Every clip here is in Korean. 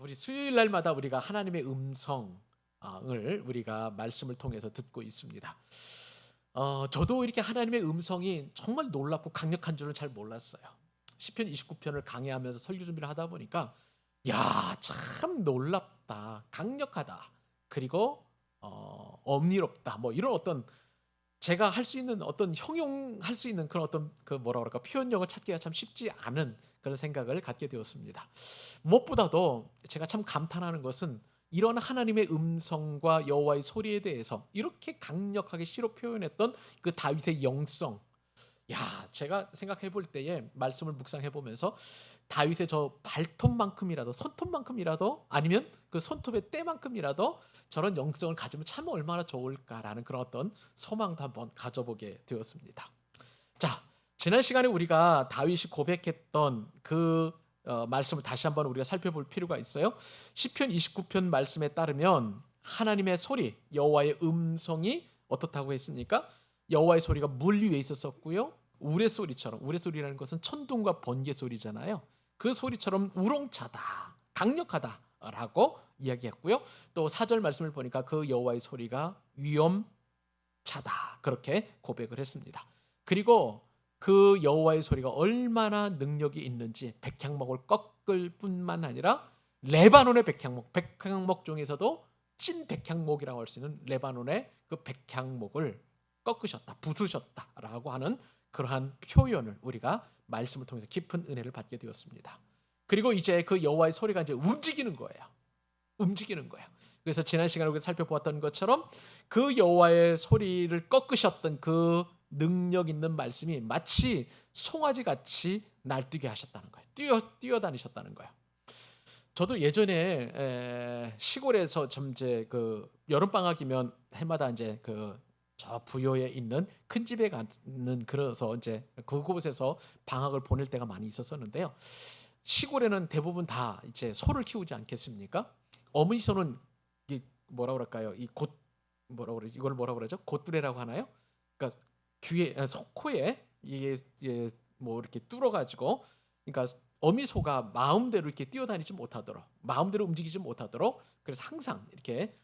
우리 수요일 날마다 우리가 하나님의 음성을 우리가 말씀을 통해서 듣고 있습니다. 저도 이렇게 하나님의 음성이 정말 놀랍고 강력한 줄은 잘 몰랐어요. 시편 29편을 강해하면서 설교 준비를 하다 보니까 야, 참 놀랍다, 강력하다, 그리고 엄리롭다, 뭐 이런 어떤 제가 할 수 있는 어떤 형용할 수 있는 그런 어떤 그 뭐라 그럴까 표현력을 찾기가 참 쉽지 않은 그런 생각을 갖게 되었습니다. 무엇보다도 제가 참 감탄하는 것은 이런 하나님의 음성과 여호와의 소리에 대해서 이렇게 강력하게 시로 표현했던 그 다윗의 영성. 야, 제가 생각해 볼 때에 말씀을 묵상해 보면서 다윗의 저 발톱만큼이라도 손톱만큼이라도 아니면 그 손톱의 때만큼이라도 저런 영성을 가지면 참 얼마나 좋을까라는 그런 어떤 소망도 한번 가져보게 되었습니다. 자, 지난 시간에 우리가 다윗이 고백했던 그 말씀을 다시 한번 우리가 살펴볼 필요가 있어요. 시편 29편 말씀에 따르면 하나님의 소리, 여호와의 음성이 어떻다고 했습니까? 여호와의 소리가 물 위에 있었었고요. 우레소리처럼, 우레소리라는 것은 천둥과 번개 소리잖아요. 그 소리처럼 우렁차다, 강력하다라고 이야기했고요. 또 4절 말씀을 보니까 그 여호와의 소리가 위엄차다, 그렇게 고백을 했습니다. 그리고 그 여호와의 소리가 얼마나 능력이 있는지 백향목을 꺾을 뿐만 아니라 레바논의 백향목, 백향목 중에서도 찐 백향목이라고 할 수 있는 레바논의 그 백향목을 꺾으셨다, 부수셨다라고 하는 그러한 표현을 우리가 말씀을 통해서 깊은 은혜를 받게 되었습니다. 그리고 이제 그 여호와의 소리가 이제 움직이는 거예요. 움직이는 거예요. 그래서 지난 시간에 우리가 살펴보았던 것처럼 그 여호와의 소리를 꺾으셨던 그 능력 있는 말씀이 마치 송아지 같이 날뛰게 하셨다는 거예요. 뛰어다니셨다는 거예요. 저도 예전에 시골에서 좀 이제 그 여름 방학이면 해마다 이제 그 저 부여에 있는 큰 집에 가는 그래서 이제 그곳에서 방학을 보낼 때가 많이 있었었는데요. 시골에는 대부분 다 이제 소를 키우지 않겠습니까? 어머니 소는 이 뭐라 그럴까요? 이 곧 뭐라 그러지? 이걸 뭐라 그러죠? 곧두레라고 하나요? 그러니까 귀에 코에 이게 뭐 이렇게 뚫어 가지고 그러니까 어미소가 마음대로 이렇게 뛰어다니지 못하도록 마음대로 움직이지 못하도록 그래서 항상 이렇게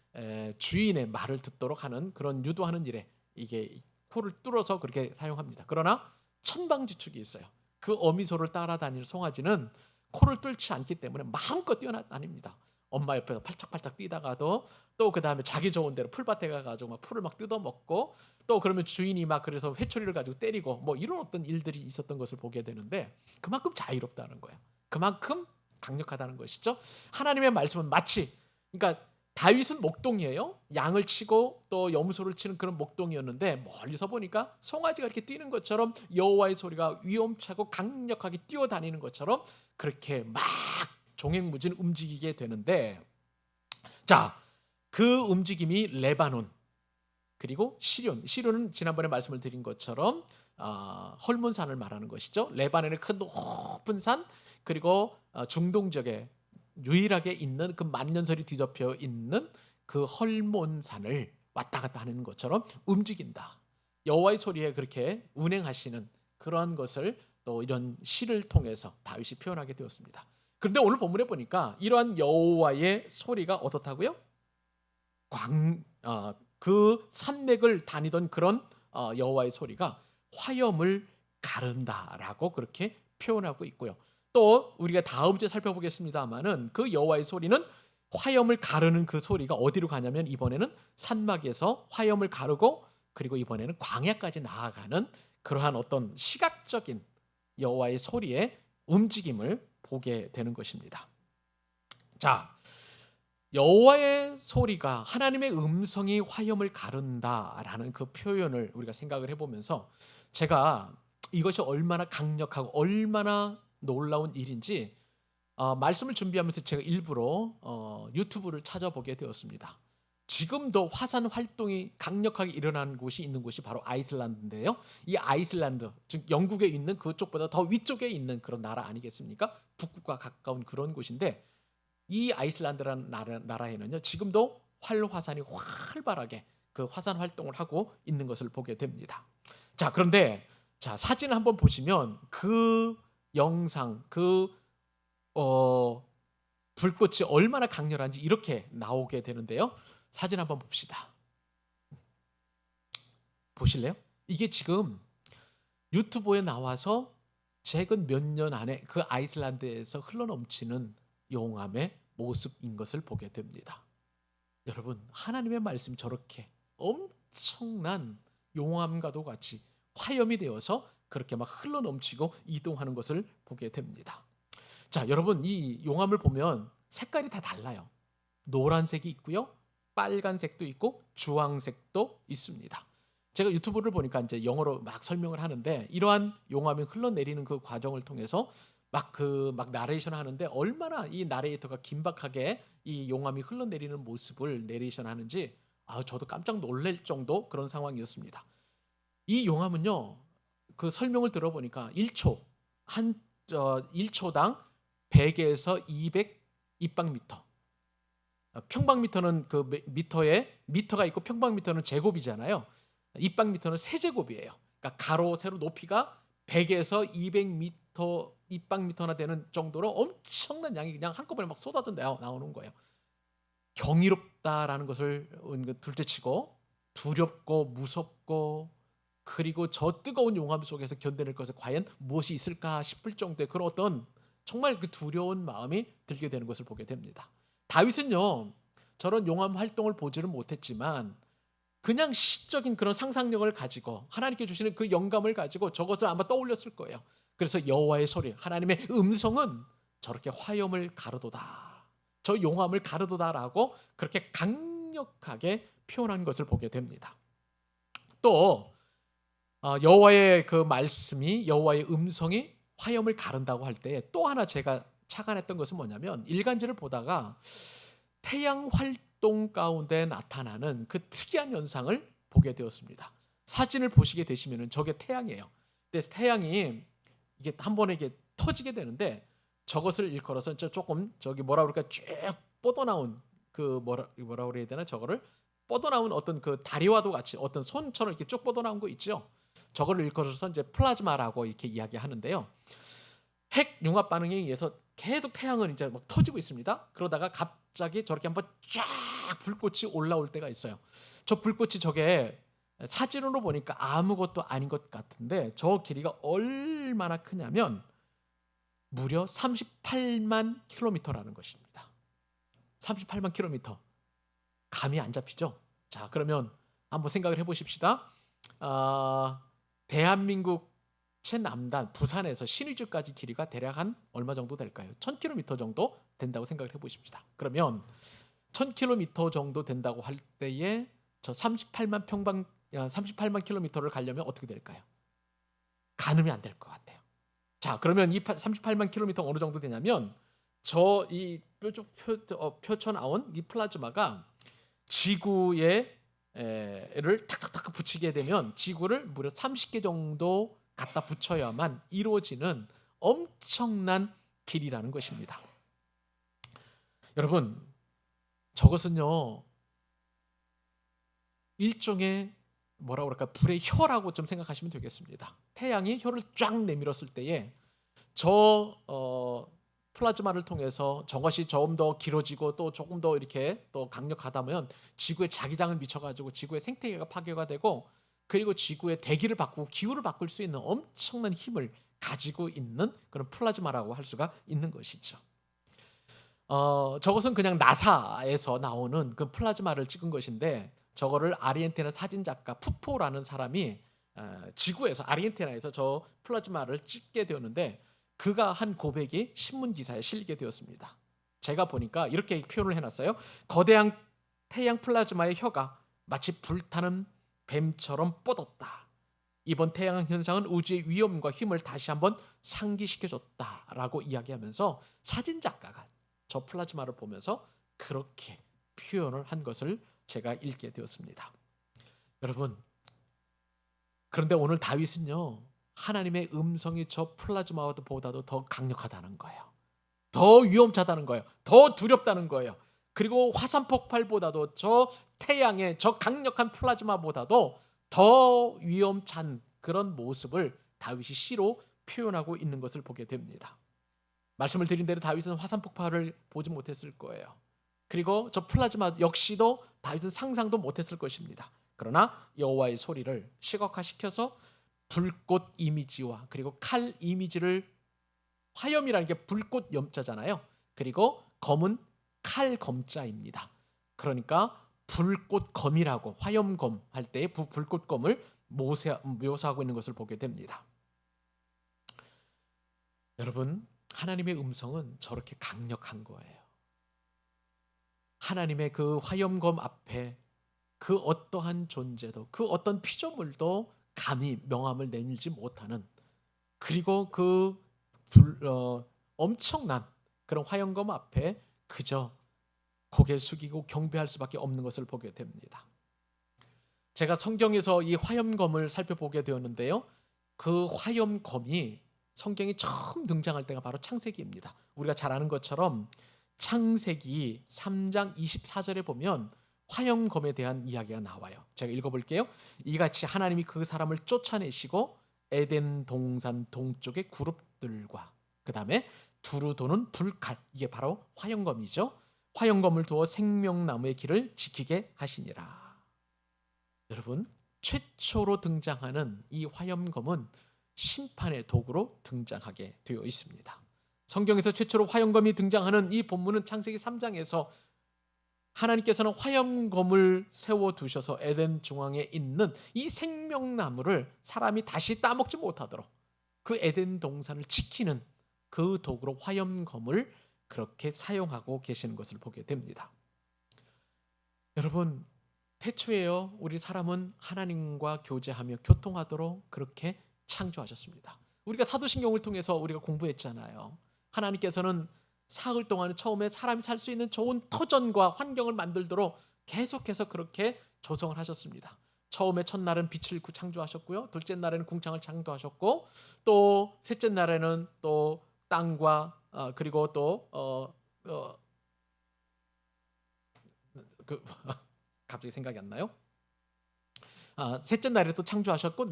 주인의 말을 듣도록 하는 그런 유도하는 일에 이게 코를 뚫어서 그렇게 사용합니다. 그러나 천방지축이 있어요. 그 어미소를 따라다니는 송아지는 코를 뚫지 않기 때문에 마음껏 뛰어다닙니다. 엄마 옆에서 팔짝팔짝 뛰다가도 또 그 다음에 자기 좋은 대로 풀밭에 가가지고 막 풀을 막 뜯어먹고 또 그러면 주인이 막 그래서 회초리를 가지고 때리고 뭐 이런 어떤 일들이 있었던 것을 보게 되는데 그만큼 자유롭다는 거예요. 그만큼 강력하다는 것이죠. 하나님의 말씀은 마치 그러니까 다윗은 목동이에요. 양을 치고 또 염소를 치는 그런 목동이었는데 멀리서 보니까 송아지가 이렇게 뛰는 것처럼 여호와의 소리가 위엄차고 강력하게 뛰어다니는 것처럼 그렇게 막 종횡무진 움직이게 되는데 자, 그 움직임이 레바논 그리고 시륜은 지난번에 말씀을 드린 것처럼 헐몬산을 말하는 것이죠. 레바논의 큰 높은 산 그리고 중동 지역에 유일하게 있는 그 만년설이 뒤덮여 있는 그 헐몬산을 왔다 갔다 하는 것처럼 움직인다. 여호와의 소리에 그렇게 운행하시는 그러한 것을 또 이런 시를 통해서 다윗이 표현하게 되었습니다. 그런데 오늘 본문에 보니까 이러한 여호와의 소리가 어떻다고요? 그 산맥을 다니던 그런 여호와의 소리가 화염을 가른다라고 그렇게 표현하고 있고요. 또 우리가 다음 주에 살펴보겠습니다만은 그 여호와의 소리는 화염을 가르는 그 소리가 어디로 가냐면 이번에는 산막에서 화염을 가르고 그리고 이번에는 광야까지 나아가는 그러한 어떤 시각적인 여호와의 소리의 움직임을 보게 되는 것입니다. 자, 여호와의 소리가 하나님의 음성이 화염을 가른다라는 그 표현을 우리가 생각을 해보면서 제가 이것이 얼마나 강력하고 얼마나 놀라운 일인지 말씀을 준비하면서 제가 일부러 유튜브를 찾아보게 되었습니다. 지금도 화산 활동이 강력하게 일어나는 곳이 있는 곳이 바로 아이슬란드인데요. 이 아이슬란드, 즉 영국에 있는 그쪽보다 더 위쪽에 있는 그런 나라 아니겠습니까? 북극과 가까운 그런 곳인데 이 아이슬란드라는 나라에는요 지금도 활화산이 활발하게 그 화산 활동을 하고 있는 것을 보게 됩니다. 자, 그런데 자 사진을 한번 보시면 그 영상 그 불꽃이 얼마나 강렬한지 이렇게 나오게 되는데요. 사진 한번 봅시다. 보실래요? 이게 지금 유튜브에 나와서 최근 몇 년 안에 그 아이슬란드에서 흘러넘치는 용암의 모습인 것을 보게 됩니다. 여러분, 하나님의 말씀이 저렇게 엄청난 용암과도 같이 화염이 되어서 그렇게 막 흘러넘치고 이동하는 것을 보게 됩니다. 자, 여러분, 이 용암을 보면 색깔이 다 달라요. 노란색이 있고요, 빨간색도 있고 주황색도 있습니다. 제가 유튜브를 보니까 이제 영어로 막 설명을 하는데, 이러한 용암이 흘러내리는 그 과정을 통해서 막 나레이션 하는데, 얼마나 이 나레이터가 긴박하게 이 용암이 흘러내리는 모습을 내레이션 하는지 저도 깜짝 놀랄 정도 그런 상황이었습니다. 이 용암은요, 그 설명을 들어보니까 1초당 100에서 200 입방미터. 평방미터는 그 미터가 있고 평방미터는 제곱이잖아요. 입방미터는 세제곱이에요. 그러니까 가로 세로 높이가 100에서 200m 입방미터나 되는 정도로 엄청난 양이 그냥 한꺼번에 막 쏟아져 나오는 거예요. 경이롭다라는 것을 둘째치고 두렵고 무섭고, 그리고 저 뜨거운 용암 속에서 견뎌낼 것에 과연 무엇이 있을까 싶을 정도의 그런 어떤 정말 그 두려운 마음이 들게 되는 것을 보게 됩니다. 다윗은요, 저런 용암 활동을 보지는 못했지만 그냥 시적인 그런 상상력을 가지고 하나님께 주시는 그 영감을 가지고 저것을 아마 떠올렸을 거예요. 그래서 여호와의 소리, 하나님의 음성은 저렇게 화염을 가르도다, 저 용암을 가르도다라고 그렇게 강력하게 표현한 것을 보게 됩니다. 또 여호와의 그 말씀이, 여호와의 음성이 화염을 가른다고 할 때 또 하나 제가 착안했던 것은 뭐냐면, 일간지를 보다가 태양 활동 가운데 나타나는 그 특이한 현상을 보게 되었습니다. 사진을 보시게 되시면 저게 태양이에요. 근데 태양이 이게 한 번에 이게 터지게 되는데, 저것을 일컬어서 조금 뭐라 그럴까, 쭉 뻗어나온 그 뭐라 그래야 되나, 저거를 뻗어나온 어떤 그 다리와도 같이 어떤 손처럼 이렇게 쭉 뻗어나온 거 있죠. 저거를 일컬어서 이제 플라즈마라고 이렇게 이야기하는데요. 핵 융합 반응에 의해서 계속 태양은 이제 막 터지고 있습니다. 그러다가 갑자기 저렇게 한번 쫙 불꽃이 올라올 때가 있어요. 저 불꽃이 저게 사진으로 보니까 아무것도 아닌 것 같은데, 저 길이가 얼마나 크냐면 무려 38만 킬로미터라는 것입니다. 38만 킬로미터. 감이 안 잡히죠? 자, 그러면 한번 생각을 해보십시다. 대한민국 최남단 부산에서 신의주까지 길이가 대략 한 얼마 정도 될까요? 1000km 정도 된다고 생각을 해보십시다. 그러면 1000km 정도 된다고 할 때에 저 38만 킬로미터를 가려면 어떻게 될까요? 가늠이 안 될 것 같아요. 자, 그러면 이 38만 킬로미터 어느 정도 되냐면, 저 이 펼쳐 나온 이 플라즈마가 지구에 를 탁탁탁 붙이게 되면 지구를 무려 30개 정도 갖다 붙여야만 이루어지는 엄청난 길이라는 것입니다. 여러분, 저것은요, 일종의 뭐라 그럴까, 불의 혀라고 좀 생각하시면 되겠습니다. 태양이 혀를 쫙 내밀었을 때에 저 플라즈마를 통해서 저것이 좀 더 길어지고 또 조금 더 이렇게 또 강력하다면 지구에 자기장을 미쳐가지고 지구의 생태계가 파괴가 되고, 그리고 지구의 대기를 바꾸고 기후를 바꿀 수 있는 엄청난 힘을 가지고 있는 그런 플라즈마라고 할 수가 있는 것이죠. 저것은 그냥 나사에서 나오는 그 플라즈마를 찍은 것인데, 저거를 아르헨티나 사진작가 푸포라는 사람이 지구에서, 아르헨티나에서 저 플라즈마를 찍게 되었는데, 그가 한 고백이 신문 기사에 실리게 되었습니다. 제가 보니까 이렇게 표현을 해놨어요. 거대한 태양 플라즈마의 혀가 마치 불타는 뱀처럼 뻗었다. 이번 태양 현상은 우주의 위험과 힘을 다시 한번 상기시켜줬다라고 이야기하면서 사진작가가 저 플라즈마를 보면서 그렇게 표현을 한 것을 제가 읽게 되었습니다. 여러분, 그런데 오늘 다윗은요, 하나님의 음성이 저 플라즈마보다도 더 강력하다는 거예요. 더 위험하다는 거예요. 더 두렵다는 거예요. 그리고 화산 폭발보다도 저 태양의 저 강력한 플라즈마보다도 더 위험찬 그런 모습을 다윗이 시로 표현하고 있는 것을 보게 됩니다. 말씀을 드린 대로 다윗은 화산 폭발을 보지 못했을 거예요. 그리고 저 플라즈마 역시도 다윗은 상상도 못했을 것입니다. 그러나 여호와의 소리를 시각화시켜서 불꽃 이미지와 그리고 칼 이미지를, 화염이라는 게 불꽃 염자잖아요. 그리고 검은 칼 검자입니다. 그러니까 불꽃검이라고, 화염검 할 때 불꽃검을 묘사하고 있는 것을 보게 됩니다. 여러분, 하나님의 음성은 저렇게 강력한 거예요. 하나님의 그 화염검 앞에 그 어떠한 존재도, 그 어떤 피조물도 감히 명함을 내밀지 못하는, 그리고 그 엄청난 그런 화염검 앞에 그저 고개 숙이고 경배할 수밖에 없는 것을 보게 됩니다. 제가 성경에서 이 화염검을 살펴보게 되었는데요, 그 화염검이 성경이 처음 등장할 때가 바로 창세기입니다. 우리가 잘 아는 것처럼 창세기 3장 24절에 보면 화염검에 대한 이야기가 나와요. 제가 읽어볼게요. 이같이 하나님이 그 사람을 쫓아내시고 에덴 동산 동쪽의 그룹들과 그 다음에 두루 도는 불칼, 이게 바로 화염검이죠. 화염검을 두어 생명나무의 길을 지키게 하시니라. 여러분, 최초로 등장하는 이 화염검은 심판의 도구로 등장하게 되어 있습니다. 성경에서 최초로 화염검이 등장하는 이 본문은 창세기 3장에서 하나님께서는 화염검을 세워두셔서 에덴 중앙에 있는 이 생명나무를 사람이 다시 따먹지 못하도록 그 에덴 동산을 지키는 그 도구로 화염검을 그렇게 사용하고 계시는 것을 보게 됩니다. 여러분, 태초에요, 우리 사람은 하나님과 교제하며 교통하도록 그렇게 창조하셨습니다. 우리가 사도신경을 통해서 우리가 공부했잖아요. 하나님께서는 사흘 동안 처음에 사람이 살 수 있는 좋은 터전과 환경을 만들도록 계속해서 그렇게 조성을 하셨습니다. 처음에 첫날은 빛을 창조하셨고요, 둘째 날에는 궁창을 창조하셨고, 또 셋째 날에는 또 땅과 그리고 또 갑자기 생각이 안 나요. 셋째 날에 또 창조하셨고,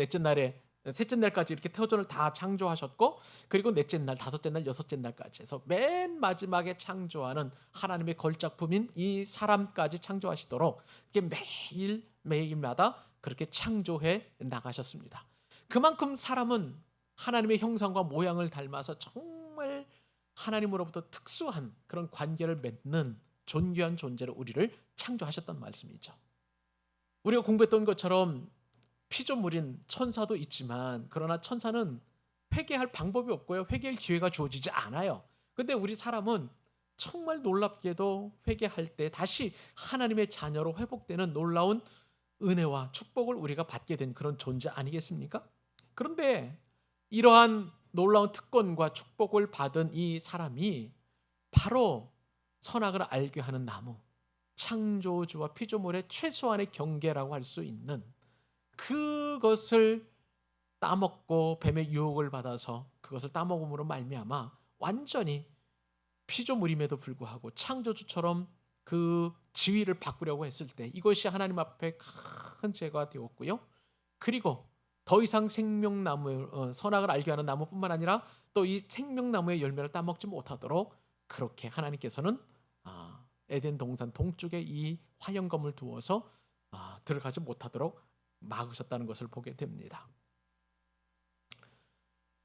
셋째 날까지 이렇게 태어전을 다 창조하셨고, 그리고 넷째 날, 다섯째 날, 여섯째 날까지 해서 맨 마지막에 창조하는 하나님의 걸작품인 이 사람까지 창조하시도록 이렇게 매일마다 그렇게 창조해 나가셨습니다. 그만큼 사람은 하나님의 형상과 모양을 닮아서 정말 하나님으로부터 특수한 그런 관계를 맺는 존귀한 존재로 우리를 창조하셨단 말씀이죠. 우리가 공부했던 것처럼 피조물인 천사도 있지만, 그러나 천사는 회개할 방법이 없고요, 회개할 기회가 주어지지 않아요. 그런데 우리 사람은 정말 놀랍게도 회개할 때 다시 하나님의 자녀로 회복되는 놀라운 은혜와 축복을 우리가 받게 된 그런 존재 아니겠습니까? 그런데 이러한 놀라운 특권과 축복을 받은 이 사람이 바로 선악을 알게 하는 나무, 창조주와 피조물의 최소한의 경계라고 할 수 있는 그것을 따먹고 뱀의 유혹을 받아서 그것을 따먹음으로 말미암아 완전히 피조물임에도 불구하고 창조주처럼 그 지위를 바꾸려고 했을 때 이것이 하나님 앞에 큰 죄가 되었고요. 그리고 더 이상 생명나무, 선악을 알게 하는 나무뿐만 아니라 또 이 생명나무의 열매를 따먹지 못하도록 그렇게 하나님께서는 에덴 동산 동쪽에 이 화염검을 두어서 들어가지 못하도록 막으셨다는 것을 보게 됩니다.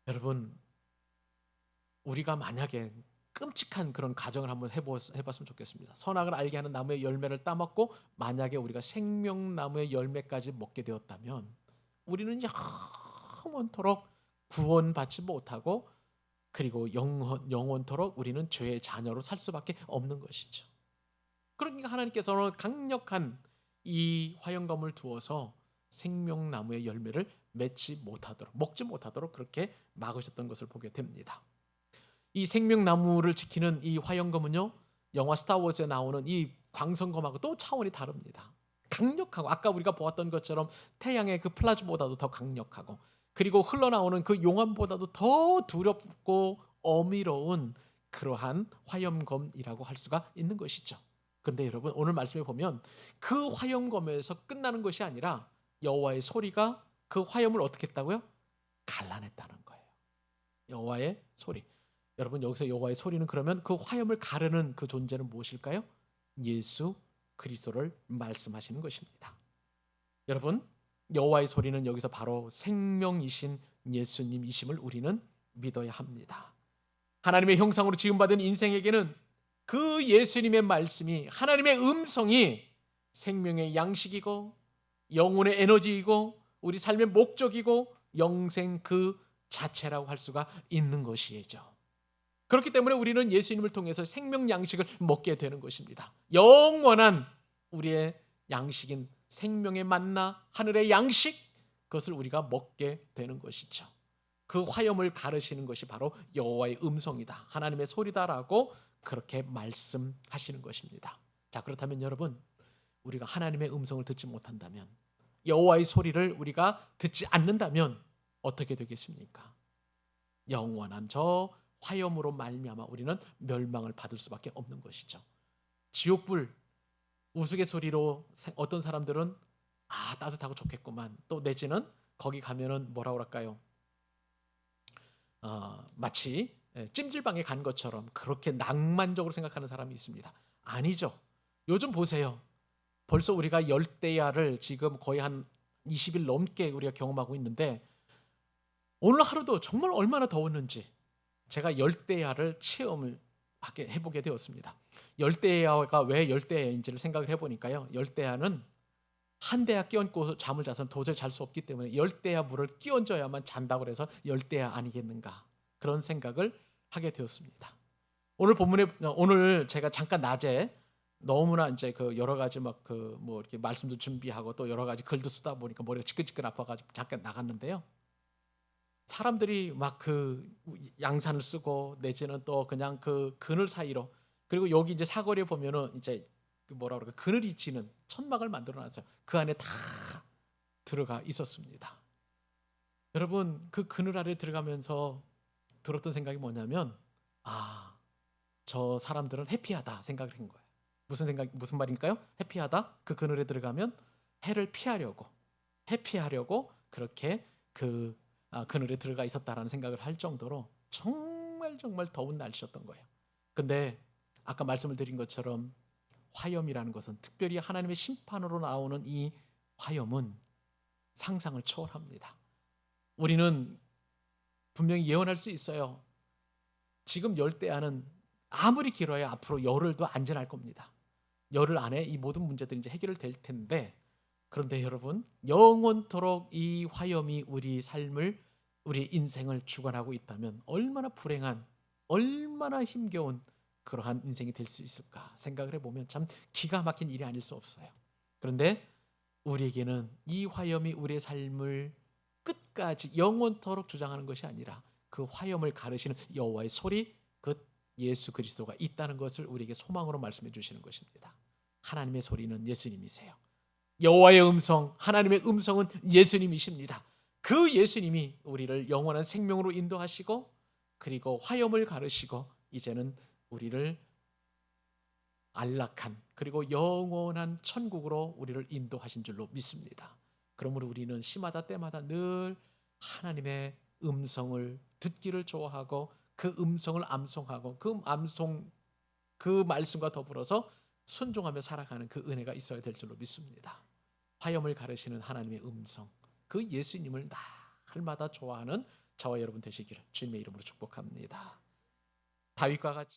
여러분, 우리가 만약에 끔찍한 그런 가정을 한번 해봤으면 좋겠습니다. 선악을 알게 하는 나무의 열매를 따먹고 만약에 우리가 생명나무의 열매까지 먹게 되었다면 우리는 영원토록 구원받지 못하고, 그리고 영원토록 우리는 죄의 자녀로 살 수밖에 없는 것이죠. 그러니까 하나님께서는 강력한 이 화염검을 두어서 생명나무의 열매를 먹지 못하도록 그렇게 막으셨던 것을 보게 됩니다. 이 생명나무를 지키는 이 화염검은요, 영화 스타워즈에 나오는 이 광선검하고 또 차원이 다릅니다. 강력하고, 아까 우리가 보았던 것처럼 태양의 그 플라즈보다도 더 강력하고, 그리고 흘러나오는 그 용암보다도 더 두렵고 어미로운 그러한 화염검이라고 할 수가 있는 것이죠. 그런데 여러분, 오늘 말씀에 보면 그 화염검에서 끝나는 것이 아니라 여호와의 소리가 그 화염을 어떻게 했다고요? 갈라냈다는 거예요. 여호와의 소리. 여러분 여기서 여호와의 소리는 그러면 그 화염을 가르는 그 존재는 무엇일까요? 예수 그리스도를 말씀하시는 것입니다. 여러분 여호와의 소리는 여기서 바로 생명이신 예수님이심을 우리는 믿어야 합니다. 하나님의 형상으로 지음받은 인생에게는 그 예수님의 말씀이, 하나님의 음성이 생명의 양식이고 영혼의 에너지이고 우리 삶의 목적이고 영생 그 자체라고 할 수가 있는 것이죠. 그렇기 때문에 우리는 예수님을 통해서 생명 양식을 먹게 되는 것입니다. 영원한 우리의 양식인 생명의 만나, 하늘의 양식, 그것을 우리가 먹게 되는 것이죠. 그 화염을 가르시는 것이 바로 여호와의 음성이다, 하나님의 소리다라고 그렇게 말씀하시는 것입니다. 자, 그렇다면 여러분, 우리가 하나님의 음성을 듣지 못한다면, 여호와의 소리를 우리가 듣지 않는다면 어떻게 되겠습니까? 영원한 저 화염으로 말미암아 우리는 멸망을 받을 수밖에 없는 것이죠. 지옥불, 우스갯소리로 어떤 사람들은 따뜻하고 좋겠구만, 또 내지는 거기 가면은 뭐라고 할까요? 마치 찜질방에 간 것처럼 그렇게 낭만적으로 생각하는 사람이 있습니다. 아니죠. 요즘 보세요. 벌써 우리가 열대야를 지금 거의 한 20일 넘게 우리가 경험하고 있는데, 오늘 하루도 정말 얼마나 더웠는지 제가 열대야를 체험을 해보게 되었습니다. 열대야가 왜 열대야인지를 생각을 해보니까요, 열대야는 한 대야 끼얹고 잠을 자서는 도저히 잘 수 없기 때문에 열대야 물을 끼얹어야만 잔다고 해서 열대야 아니겠는가, 그런 생각을 하게 되었습니다. 오늘 본문에, 오늘 제가 잠깐 낮에 너무나 이제 그 여러 가지 뭐 이렇게 말씀도 준비하고 또 여러 가지 글도 쓰다 보니까 머리가 지끈지끈 아파가지고 잠깐 나갔는데요. 사람들이 막 그 양산을 쓰고 내지는 또 그냥 그 그늘 사이로, 그리고 여기 이제 사거리에 보면은 이제 그 뭐라 그럴까, 그늘이 지는 천막을 만들어 놨어요. 그 안에 다 들어가 있었습니다. 여러분, 그 그늘 아래 들어가면서 들었던 생각이 뭐냐면, 저 사람들은 해피하다 생각을 한 거예요. 무슨 말인가요? 해피하다? 그 그늘에 들어가면 해를 피하려고, 해피하려고 그렇게 그 그늘에 들어가 있었다라는 생각을 할 정도로 정말 더운 날씨였던 거예요. 근데 아까 말씀을 드린 것처럼 화염이라는 것은, 특별히 하나님의 심판으로 나오는 이 화염은 상상을 초월합니다. 우리는 분명히 예언할 수 있어요. 지금 열대야는 아무리 길어야 앞으로 열흘도 안전할 겁니다. 열흘 안에 이 모든 문제들이 이제 해결될 텐데, 그런데 여러분, 영원토록 이 화염이 우리 삶을, 우리 인생을 주관하고 있다면 얼마나 불행한, 얼마나 힘겨운 그러한 인생이 될 수 있을까 생각을 해보면 참 기가 막힌 일이 아닐 수 없어요. 그런데 우리에게는 이 화염이 우리의 삶을 끝까지 영원토록 주장하는 것이 아니라 그 화염을 가르시는 여호와의 소리, 그 예수 그리스도가 있다는 것을 우리에게 소망으로 말씀해 주시는 것입니다. 하나님의 소리는 예수님이세요. 여호와의 음성, 하나님의 음성은 예수님이십니다. 그 예수님이 우리를 영원한 생명으로 인도하시고, 그리고 화염을 가르시고 이제는 우리를 안락한, 그리고 영원한 천국으로 우리를 인도하신 줄로 믿습니다. 그러므로 우리는 시마다 때마다 늘 하나님의 음성을 듣기를 좋아하고 그 음성을 암송하고 그 말씀과 더불어서 순종하며 살아가는 그 은혜가 있어야 될 줄로 믿습니다. 화염을 가르시는 하나님의 음성, 그 예수님을 날마다 좋아하는 저와 여러분 되시기를 주님의 이름으로 축복합니다. 다윗과 같이